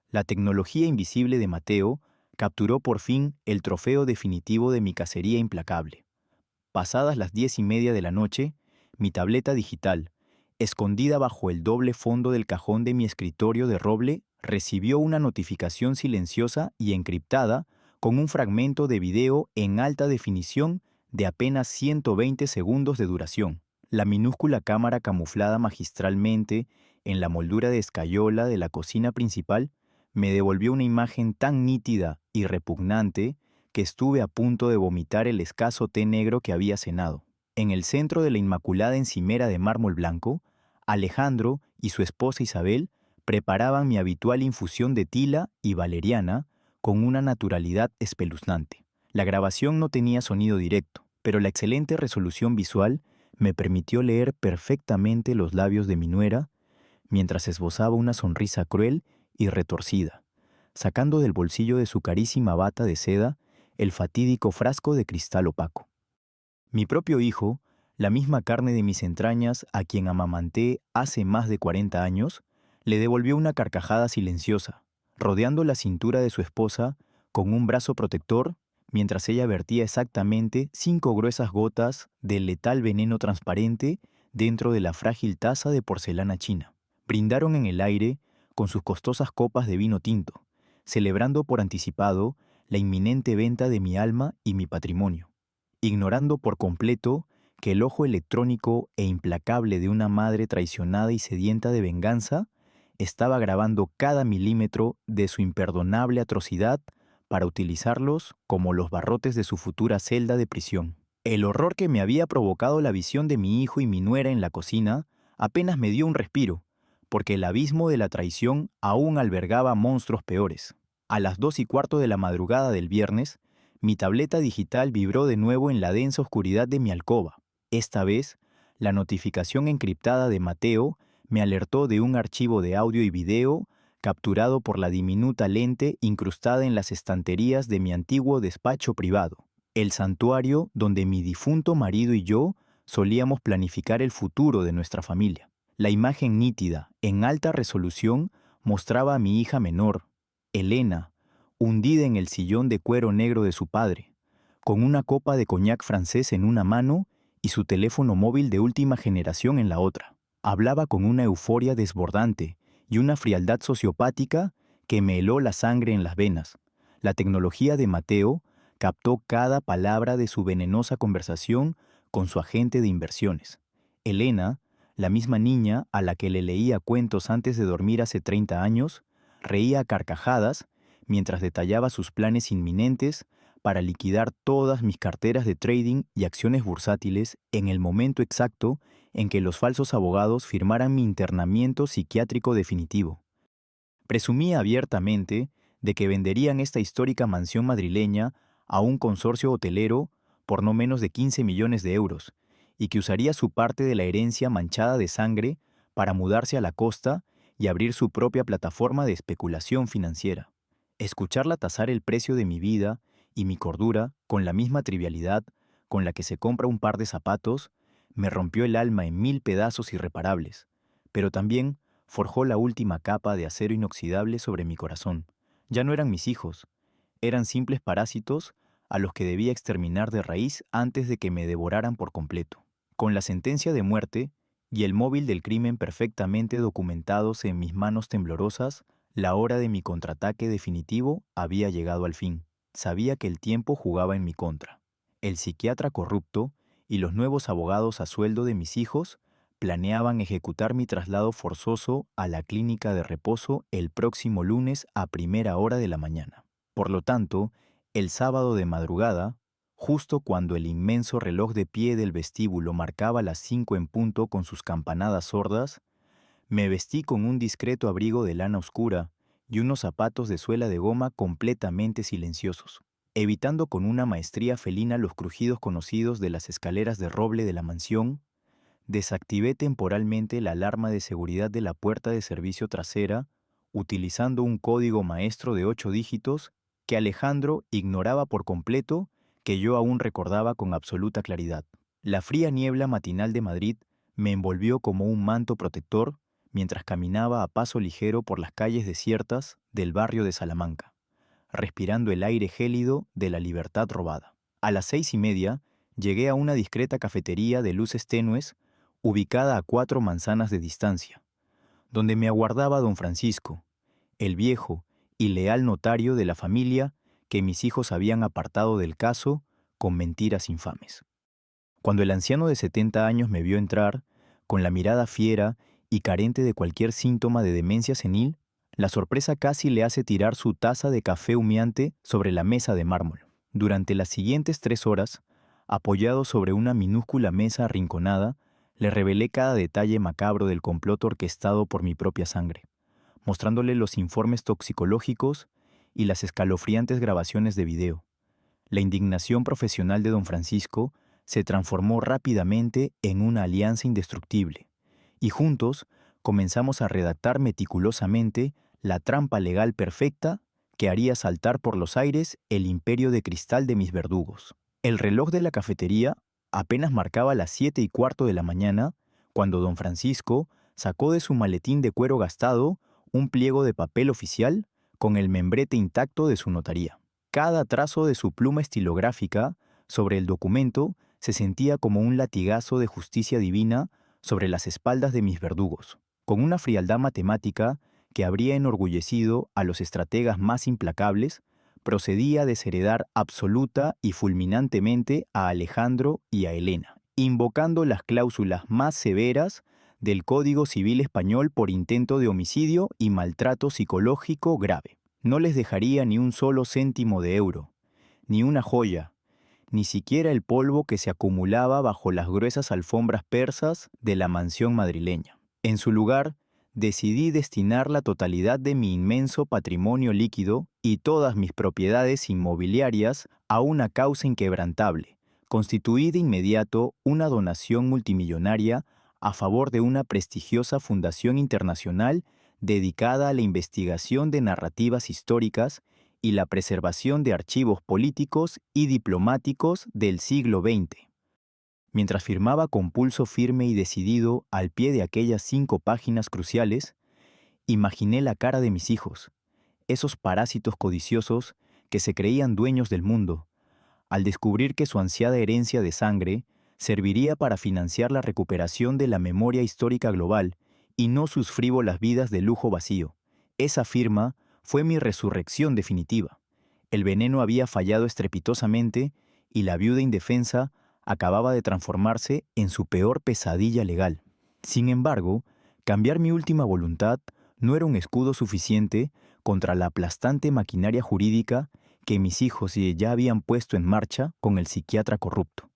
la tecnología invisible de Mateo capturó por fin el trofeo definitivo de mi cacería implacable. Pasadas las 10:30 de la noche, mi tableta digital, escondida bajo el doble fondo del cajón de mi escritorio de roble, recibió una notificación silenciosa y encriptada con un fragmento de video en alta definición de apenas 120 segundos de duración. La minúscula cámara camuflada magistralmente en la moldura de escayola de la cocina principal me devolvió una imagen tan nítida y repugnante que estuve a punto de vomitar el escaso té negro que había cenado. En el centro de la inmaculada encimera de mármol blanco, Alejandro y su esposa Isabel preparaban mi habitual infusión de tila y valeriana con una naturalidad espeluznante. La grabación no tenía sonido directo, pero la excelente resolución visual me permitió leer perfectamente los labios de mi nuera mientras esbozaba una sonrisa cruel y retorcida, sacando del bolsillo de su carísima bata de seda el fatídico frasco de cristal opaco. Mi propio hijo, la misma carne de mis entrañas a quien amamanté hace más de 40 años, le devolvió una carcajada silenciosa, rodeando la cintura de su esposa con un brazo protector mientras ella vertía exactamente 5 gruesas gotas del letal veneno transparente dentro de la frágil taza de porcelana china. Brindaron en el aire con sus costosas copas de vino tinto, celebrando por anticipado la inminente venta de mi alma y mi patrimonio, ignorando por completo que el ojo electrónico e implacable de una madre traicionada y sedienta de venganza estaba grabando cada milímetro de su imperdonable atrocidad para utilizarlos como los barrotes de su futura celda de prisión. El horror que me había provocado la visión de mi hijo y mi nuera en la cocina apenas me dio un respiro, porque el abismo de la traición aún albergaba monstruos peores. A las 2:15 de la madrugada del viernes, mi tableta digital vibró de nuevo en la densa oscuridad de mi alcoba. Esta vez, La notificación encriptada de Mateo me alertó de un archivo de audio y video capturado por la diminuta lente incrustada en las estanterías de mi antiguo despacho privado, el santuario donde mi difunto marido y yo solíamos planificar el futuro de nuestra familia. La imagen nítida, en alta resolución, mostraba a mi hija menor, Elena, hundida en el sillón de cuero negro de su padre, con una copa de coñac francés en una mano y su teléfono móvil de última generación en la otra. Hablaba con una euforia desbordante y una frialdad sociopática que me heló la sangre en las venas. La tecnología de Mateo captó cada palabra de su venenosa conversación con su agente de inversiones. Elena, la misma niña a la que le leía cuentos antes de dormir hace 30 años, reía a carcajadas mientras detallaba sus planes inminentes para liquidar todas mis carteras de trading y acciones bursátiles en el momento exacto en que los falsos abogados firmaran mi internamiento psiquiátrico definitivo. Presumía abiertamente de que venderían esta histórica mansión madrileña a un consorcio hotelero por no menos de 15 millones de euros y que usaría su parte de la herencia manchada de sangre para mudarse a la costa y abrir su propia plataforma de especulación financiera. Escucharla tasar el precio de mi vida y mi cordura con la misma trivialidad con la que se compra un par de zapatos me rompió el alma en 1000 pedazos irreparables, pero también forjó la última capa de acero inoxidable sobre mi corazón. Ya no eran mis hijos, eran simples parásitos a los que debía exterminar de raíz antes de que me devoraran por completo. Con la sentencia de muerte y el móvil del crimen perfectamente documentados en mis manos temblorosas, la hora de mi contraataque definitivo había llegado al fin. Sabía que el tiempo jugaba en mi contra. El psiquiatra corrupto y los nuevos abogados a sueldo de mis hijos planeaban ejecutar mi traslado forzoso a la clínica de reposo el próximo lunes a primera hora de la mañana. Por lo tanto, el sábado de madrugada, justo cuando el inmenso reloj de pie del vestíbulo marcaba las 5 en punto con sus campanadas sordas, me vestí con un discreto abrigo de lana oscura y unos zapatos de suela de goma completamente silenciosos. Evitando con una maestría felina los crujidos conocidos de las escaleras de roble de la mansión, desactivé temporalmente la alarma de seguridad de la puerta de servicio trasera, utilizando un código maestro de 8 dígitos que Alejandro ignoraba por completo, que yo aún recordaba con absoluta claridad. La fría niebla matinal de Madrid me envolvió como un manto protector mientras caminaba a paso ligero por las calles desiertas del barrio de Salamanca, respirando el aire gélido de la libertad robada. A las 6:30 llegué a una discreta cafetería de luces tenues ubicada a 4 manzanas de distancia, donde me aguardaba don Francisco, el viejo y leal notario de la familia que mis hijos habían apartado del caso con mentiras infames. Cuando el anciano de 70 años me vio entrar, con la mirada fiera y carente de cualquier síntoma de demencia senil, la sorpresa casi le hace tirar su taza de café humeante sobre la mesa de mármol. Durante las siguientes 3 horas, apoyado sobre una minúscula mesa arrinconada, le revelé cada detalle macabro del complot orquestado por mi propia sangre, mostrándole los informes toxicológicos y las escalofriantes grabaciones de video. La indignación profesional de don Francisco se transformó rápidamente en una alianza indestructible, y juntos comenzamos a redactar meticulosamente la trampa legal perfecta que haría saltar por los aires el imperio de cristal de mis verdugos. El reloj de la cafetería apenas marcaba las 7:15 de la mañana cuando don Francisco sacó de su maletín de cuero gastado un pliego de papel oficial con el membrete intacto de su notaría. Cada trazo de su pluma estilográfica sobre el documento se sentía como un latigazo de justicia divina sobre las espaldas de mis verdugos, con una frialdad matemática que habría enorgullecido a los estrategas más implacables. Procedía a desheredar absoluta y fulminantemente a Alejandro y a Elena, invocando las cláusulas más severas del Código Civil Español por intento de homicidio y maltrato psicológico grave. No les dejaría ni un solo céntimo de euro, ni una joya, ni siquiera el polvo que se acumulaba bajo las gruesas alfombras persas de la mansión madrileña. En su lugar, decidí destinar la totalidad de mi inmenso patrimonio líquido y todas mis propiedades inmobiliarias a una causa inquebrantable, Constituí de inmediato una donación multimillonaria a favor de una prestigiosa fundación internacional dedicada a la investigación de narrativas históricas y la preservación de archivos políticos y diplomáticos del siglo XX. Mientras firmaba con pulso firme y decidido al pie de aquellas 5 páginas cruciales, imaginé la cara de mis hijos, esos parásitos codiciosos que se creían dueños del mundo, al descubrir que su ansiada herencia de sangre serviría para financiar la recuperación de la memoria histórica global y no sus frívolas vidas de lujo vacío. Esa firma fue mi resurrección definitiva. El veneno había fallado estrepitosamente y la viuda indefensa acababa de transformarse en su peor pesadilla legal. Sin embargo, cambiar mi última voluntad no era un escudo suficiente contra la aplastante maquinaria jurídica que mis hijos ya habían puesto en marcha con el psiquiatra corrupto.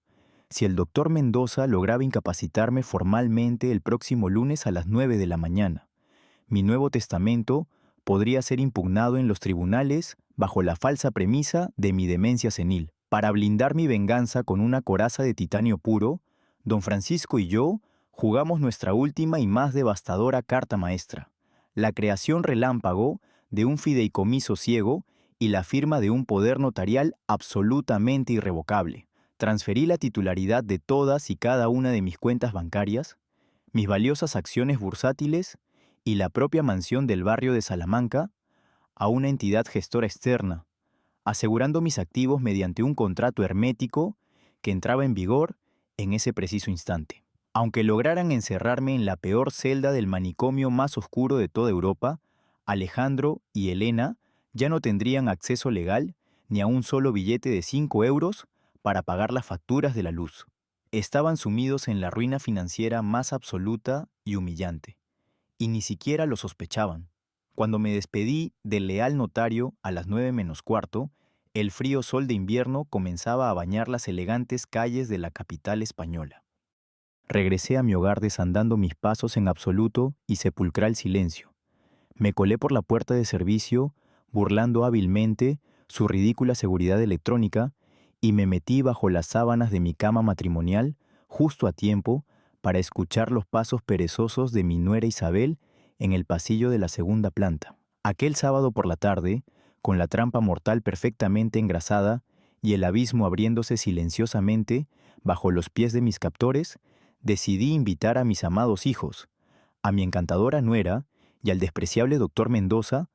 Si el doctor Mendoza lograba incapacitarme formalmente el próximo lunes a las 9 de la mañana, mi nuevo testamento podría ser impugnado en los tribunales bajo la falsa premisa de mi demencia senil. Para blindar mi venganza con una coraza de titanio puro, don Francisco y yo jugamos nuestra última y más devastadora carta maestra, la creación relámpago de un fideicomiso ciego y la firma de un poder notarial absolutamente irrevocable. Transferí la titularidad de todas y cada una de mis cuentas bancarias, mis valiosas acciones bursátiles y la propia mansión del barrio de Salamanca a una entidad gestora externa, asegurando mis activos mediante un contrato hermético que entraba en vigor en ese preciso instante. Aunque lograran encerrarme en la peor celda del manicomio más oscuro de toda Europa, Alejandro y Elena ya no tendrían acceso legal ni a un solo billete de 5 euros para pagar las facturas de la luz. Estaban sumidos en la ruina financiera más absoluta y humillante, y ni siquiera lo sospechaban. Cuando me despedí del leal notario a las 9 menos cuarto, el frío sol de invierno comenzaba a bañar las elegantes calles de la capital española. Regresé a mi hogar desandando mis pasos en absoluto y sepulcral silencio. Me colé por la puerta de servicio, burlando hábilmente su ridícula seguridad electrónica, y me metí bajo las sábanas de mi cama matrimonial justo a tiempo para escuchar los pasos perezosos de mi nuera Isabel en el pasillo de la segunda planta. Aquel sábado por la tarde, con la trampa mortal perfectamente engrasada y el abismo abriéndose silenciosamente bajo los pies de mis captores, decidí invitar a mis amados hijos, a mi encantadora nuera y al despreciable doctor Mendoza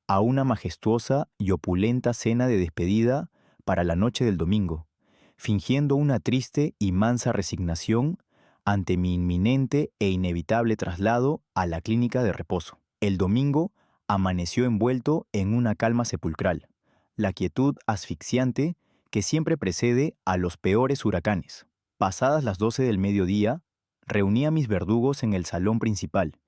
a una majestuosa y opulenta cena de despedida para la noche del domingo, fingiendo una triste y mansa resignación ante mi inminente e inevitable traslado a la clínica de reposo. El domingo amaneció envuelto en una calma sepulcral, la quietud asfixiante que siempre precede a los peores huracanes. Pasadas las 12 del mediodía, reuní a mis verdugos en el salón principal,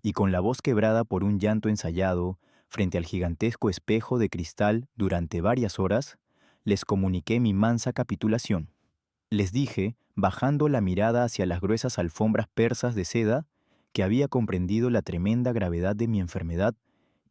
y con la voz quebrada por un llanto ensayado, frente al gigantesco espejo de cristal durante varias horas, les comuniqué mi mansa capitulación. Les dije, bajando la mirada hacia las gruesas alfombras persas de seda, que había comprendido la tremenda gravedad de mi enfermedad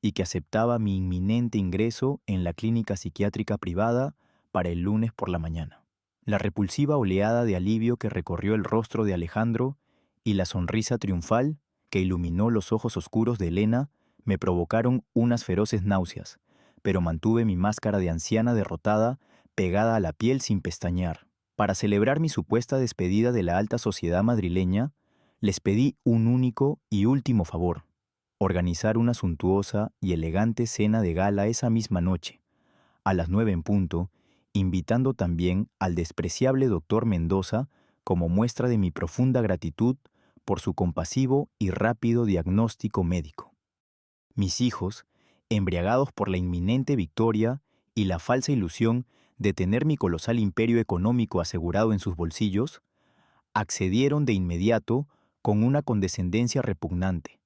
y que aceptaba mi inminente ingreso en la clínica psiquiátrica privada para el lunes por la mañana. La repulsiva oleada de alivio que recorrió el rostro de Alejandro y la sonrisa triunfal que iluminó los ojos oscuros de Elena me provocaron unas feroces náuseas, pero mantuve mi máscara de anciana derrotada pegada a la piel sin pestañear. Para celebrar mi supuesta despedida de la alta sociedad madrileña, les pedí un único y último favor: organizar una suntuosa y elegante cena de gala esa misma noche, a las 9 en punto, invitando también al despreciable doctor Mendoza como muestra de mi profunda gratitud por su compasivo y rápido diagnóstico médico. Mis hijos, embriagados por la inminente victoria y la falsa ilusión de tener mi colosal imperio económico asegurado en sus bolsillos, accedieron de inmediato con una condescendencia repugnante,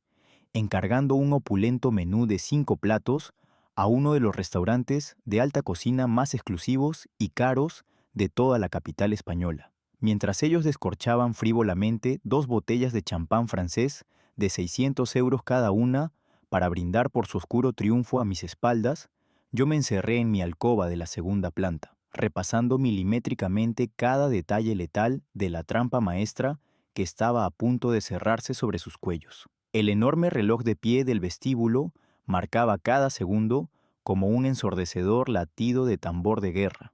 encargando un opulento menú de 5 platos a uno de los restaurantes de alta cocina más exclusivos y caros de toda la capital española. Mientras ellos descorchaban frívolamente 2 botellas de champán francés de 600 euros cada una para brindar por su oscuro triunfo a mis espaldas, yo me encerré en mi alcoba de la segunda planta, repasando milimétricamente cada detalle letal de la trampa maestra que estaba a punto de cerrarse sobre sus cuellos. El enorme reloj de pie del vestíbulo marcaba cada segundo como un ensordecedor latido de tambor de guerra,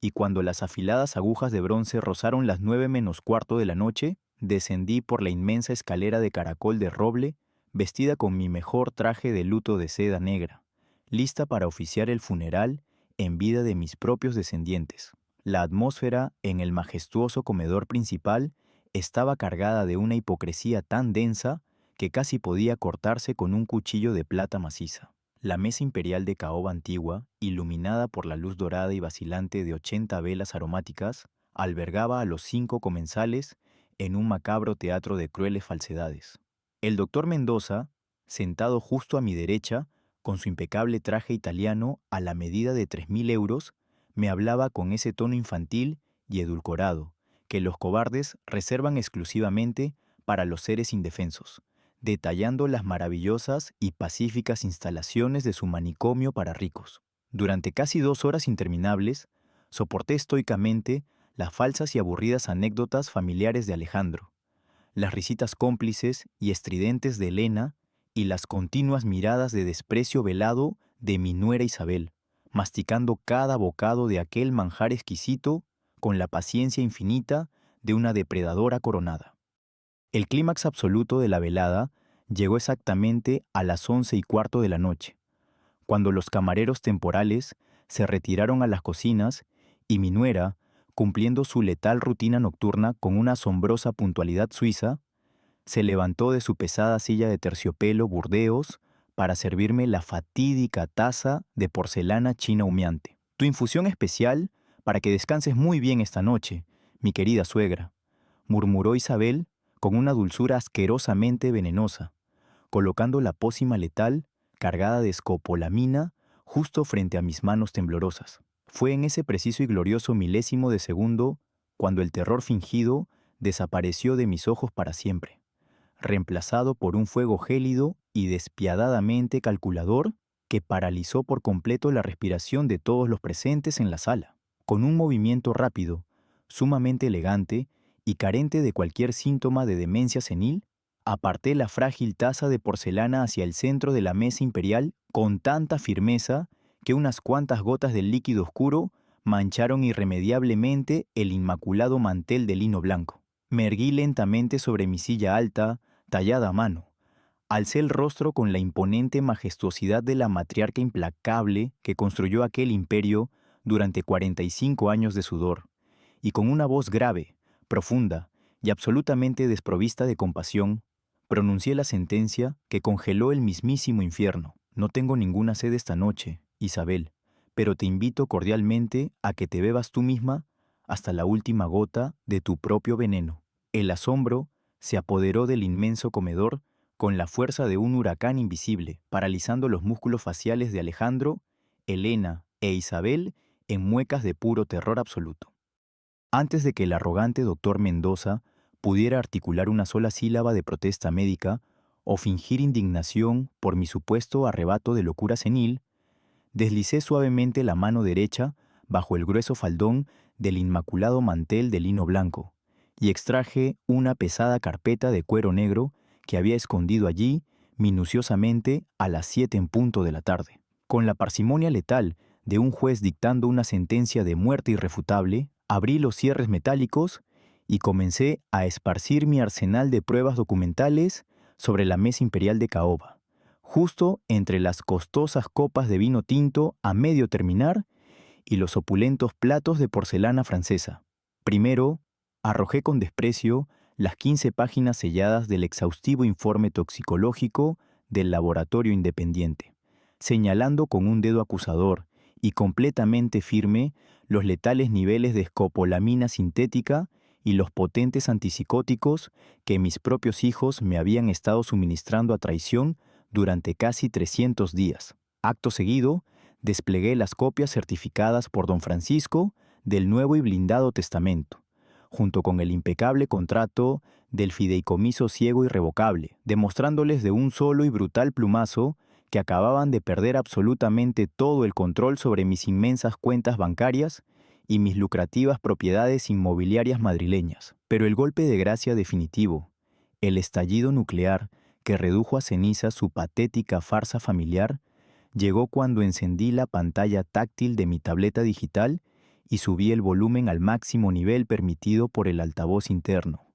y cuando las afiladas agujas de bronce rozaron las 9 menos cuarto de la noche, descendí por la inmensa escalera de caracol de roble, vestida con mi mejor traje de luto de seda negra, lista para oficiar el funeral en vida de mis propios descendientes. La atmósfera en el majestuoso comedor principal estaba cargada de una hipocresía tan densa que casi podía cortarse con un cuchillo de plata maciza. La mesa imperial de caoba antigua, iluminada por la luz dorada y vacilante de 80 velas aromáticas, albergaba a los 5 comensales en un macabro teatro de crueles falsedades. El doctor Mendoza, sentado justo a mi derecha, con su impecable traje italiano a la medida de 3.000 euros, me hablaba con ese tono infantil y edulcorado que los cobardes reservan exclusivamente para los seres indefensos, detallando las maravillosas y pacíficas instalaciones de su manicomio para ricos. Durante casi 2 horas interminables, soporté estoicamente las falsas y aburridas anécdotas familiares de Alejandro, las risitas cómplices y estridentes de Elena y las continuas miradas de desprecio velado de mi nuera Isabel, masticando cada bocado de aquel manjar exquisito con la paciencia infinita de una depredadora coronada. El clímax absoluto de la velada llegó exactamente a las 11:15 de la noche, cuando los camareros temporales se retiraron a las cocinas y mi nuera, cumpliendo su letal rutina nocturna con una asombrosa puntualidad suiza, se levantó de su pesada silla de terciopelo burdeos para servirme la fatídica taza de porcelana china humeante. Tu infusión especial para que descanses muy bien esta noche, mi querida suegra, murmuró Isabel con una dulzura asquerosamente venenosa, colocando la pócima letal, cargada de escopolamina, justo frente a mis manos temblorosas. Fue en ese preciso y glorioso milésimo de segundo cuando el terror fingido desapareció de mis ojos para siempre, reemplazado por un fuego gélido y despiadadamente calculador que paralizó por completo la respiración de todos los presentes en la sala. Con un movimiento rápido, sumamente elegante y carente de cualquier síntoma de demencia senil, aparté la frágil taza de porcelana hacia el centro de la mesa imperial con tanta firmeza que unas cuantas gotas del líquido oscuro mancharon irremediablemente el inmaculado mantel de lino blanco. Me erguí lentamente sobre mi silla alta, tallada a mano. Alcé el rostro con la imponente majestuosidad de la matriarca implacable que construyó aquel imperio durante 45 años de sudor, y con una voz grave, profunda y absolutamente desprovista de compasión, pronuncié la sentencia que congeló el mismísimo infierno. No tengo ninguna sed esta noche, Isabel, pero te invito cordialmente a que te bebas tú misma hasta la última gota de tu propio veneno. El asombro se apoderó del inmenso comedor con la fuerza de un huracán invisible, paralizando los músculos faciales de Alejandro, Elena e Isabel en muecas de puro terror absoluto. Antes de que el arrogante doctor Mendoza pudiera articular una sola sílaba de protesta médica o fingir indignación por mi supuesto arrebato de locura senil, deslicé suavemente la mano derecha bajo el grueso faldón del inmaculado mantel de lino blanco y extraje una pesada carpeta de cuero negro que había escondido allí minuciosamente a las 7 en punto de la tarde. Con la parsimonia letal de un juez dictando una sentencia de muerte irrefutable, abrí los cierres metálicos y comencé a esparcir mi arsenal de pruebas documentales sobre la mesa imperial de caoba, justo entre las costosas copas de vino tinto a medio terminar y los opulentos platos de porcelana francesa. Primero, arrojé con desprecio las 15 páginas selladas del exhaustivo informe toxicológico del laboratorio independiente, señalando con un dedo acusador y completamente firme los letales niveles de escopolamina sintética y los potentes antipsicóticos que mis propios hijos me habían estado suministrando a traición durante casi 300 días. Acto seguido, desplegué las copias certificadas por don Francisco del Nuevo y Blindado Testamento, junto con el impecable contrato del fideicomiso ciego irrevocable, demostrándoles de un solo y brutal plumazo que acababan de perder absolutamente todo el control sobre mis inmensas cuentas bancarias y mis lucrativas propiedades inmobiliarias madrileñas. Pero el golpe de gracia definitivo, el estallido nuclear que redujo a cenizas su patética farsa familiar, llegó cuando encendí la pantalla táctil de mi tableta digital y subí el volumen al máximo nivel permitido por el altavoz interno.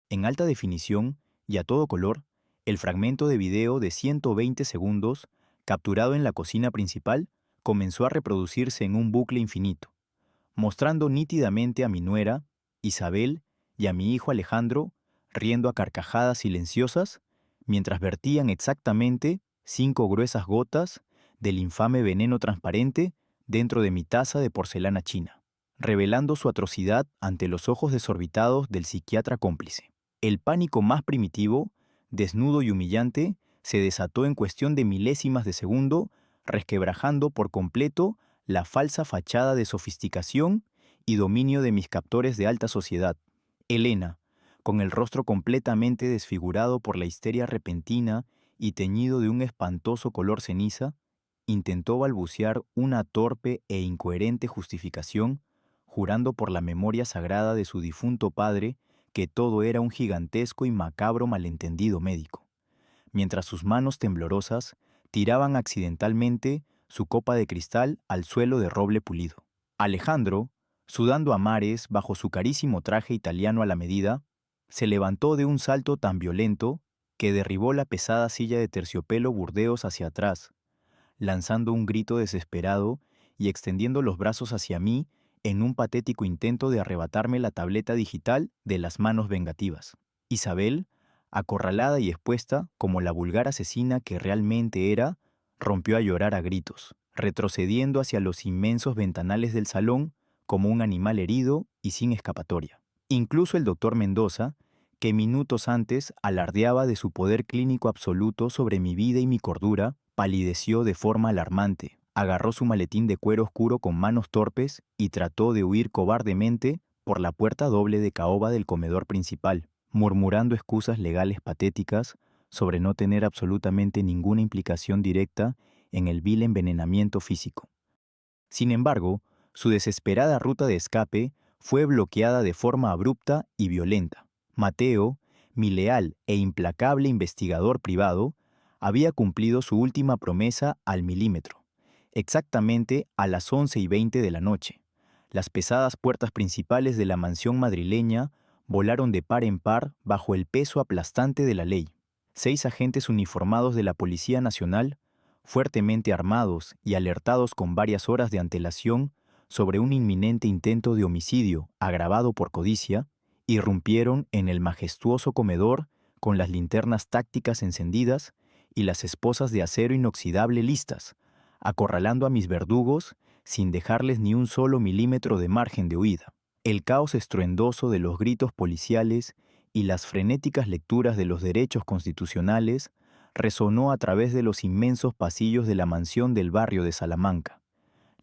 En alta definición y a todo color, el fragmento de video de 120 segundos, capturado en la cocina principal, comenzó a reproducirse en un bucle infinito, mostrando nítidamente a mi nuera, Isabel, y a mi hijo Alejandro, riendo a carcajadas silenciosas, mientras vertían exactamente 5 gruesas gotas del infame veneno transparente dentro de mi taza de porcelana china, revelando su atrocidad ante los ojos desorbitados del psiquiatra cómplice. El pánico más primitivo, desnudo y humillante, se desató en cuestión de milésimas de segundo, resquebrajando por completo la falsa fachada de sofisticación y dominio de mis captores de alta sociedad. Elena, con el rostro completamente desfigurado por la histeria repentina y teñido de un espantoso color ceniza, intentó balbucear una torpe e incoherente justificación, jurando por la memoria sagrada de su difunto padre que todo era un gigantesco y macabro malentendido médico, mientras sus manos temblorosas tiraban accidentalmente su copa de cristal al suelo de roble pulido. Alejandro, sudando a mares bajo su carísimo traje italiano a la medida, se levantó de un salto tan violento que derribó la pesada silla de terciopelo burdeos hacia atrás, lanzando un grito desesperado y extendiendo los brazos hacia mí en un patético intento de arrebatarme la tableta digital de las manos vengativas. Isabel, acorralada y expuesta como la vulgar asesina que realmente era, rompió a llorar a gritos, retrocediendo hacia los inmensos ventanales del salón como un animal herido y sin escapatoria. Incluso el doctor Mendoza, que minutos antes alardeaba de su poder clínico absoluto sobre mi vida y mi cordura, palideció de forma alarmante, agarró su maletín de cuero oscuro con manos torpes y trató de huir cobardemente por la puerta doble de caoba del comedor principal, murmurando excusas legales patéticas sobre no tener absolutamente ninguna implicación directa en el vil envenenamiento físico. Sin embargo, su desesperada ruta de escape fue bloqueada de forma abrupta y violenta. Mateo, mi leal e implacable investigador privado, había cumplido su última promesa al milímetro, exactamente a las 11:20 de la noche. Las pesadas puertas principales de la mansión madrileña volaron de par en par bajo el peso aplastante de la ley. 6 agentes uniformados de la Policía Nacional, fuertemente armados y alertados con varias horas de antelación sobre un inminente intento de homicidio agravado por codicia, irrumpieron en el majestuoso comedor con las linternas tácticas encendidas y las esposas de acero inoxidable listas, acorralando a mis verdugos sin dejarles ni un solo milímetro de margen de huida. El caos estruendoso de los gritos policiales y las frenéticas lecturas de los derechos constitucionales resonó a través de los inmensos pasillos de la mansión del barrio de Salamanca,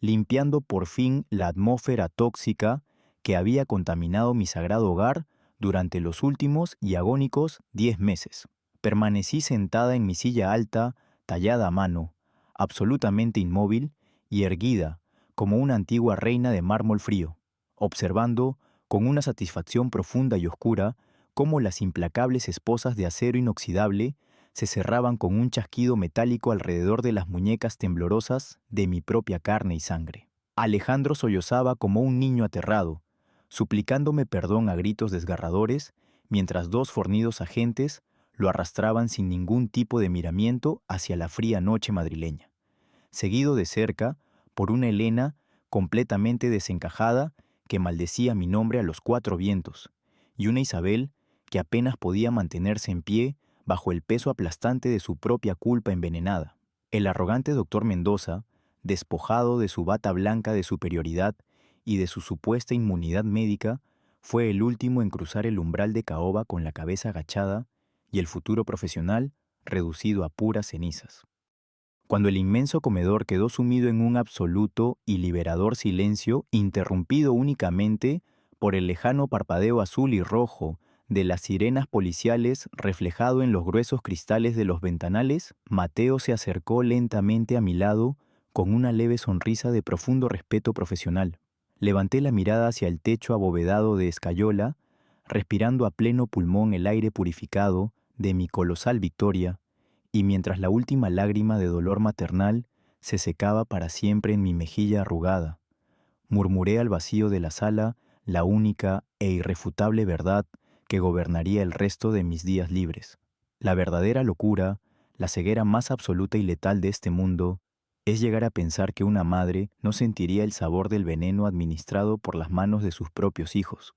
limpiando por fin la atmósfera tóxica que había contaminado mi sagrado hogar durante los últimos y agónicos 10 meses. Permanecí sentada en mi silla alta, tallada a mano, absolutamente inmóvil y erguida como una antigua reina de mármol frío, observando con una satisfacción profunda y oscura cómo las implacables esposas de acero inoxidable se cerraban con un chasquido metálico alrededor de las muñecas temblorosas de mi propia carne y sangre. Alejandro sollozaba como un niño aterrado, suplicándome perdón a gritos desgarradores, mientras 2 fornidos agentes lo arrastraban sin ningún tipo de miramiento hacia la fría noche madrileña, seguido de cerca por una Elena completamente desencajada que maldecía mi nombre a los 4 vientos, y una Isabel que apenas podía mantenerse en pie bajo el peso aplastante de su propia culpa envenenada. El arrogante doctor Mendoza, despojado de su bata blanca de superioridad y de su supuesta inmunidad médica, fue el último en cruzar el umbral de caoba con la cabeza agachada y el futuro profesional reducido a puras cenizas. Cuando el inmenso comedor quedó sumido en un absoluto y liberador silencio, interrumpido únicamente por el lejano parpadeo azul y rojo de las sirenas policiales reflejado en los gruesos cristales de los ventanales, Mateo se acercó lentamente a mi lado con una leve sonrisa de profundo respeto profesional. Levanté la mirada hacia el techo abovedado de escayola, respirando a pleno pulmón el aire purificado de mi colosal victoria, y mientras la última lágrima de dolor maternal se secaba para siempre en mi mejilla arrugada, murmuré al vacío de la sala la única e irrefutable verdad que gobernaría el resto de mis días libres. La verdadera locura, la ceguera más absoluta y letal de este mundo, es llegar a pensar que una madre no sentiría el sabor del veneno administrado por las manos de sus propios hijos.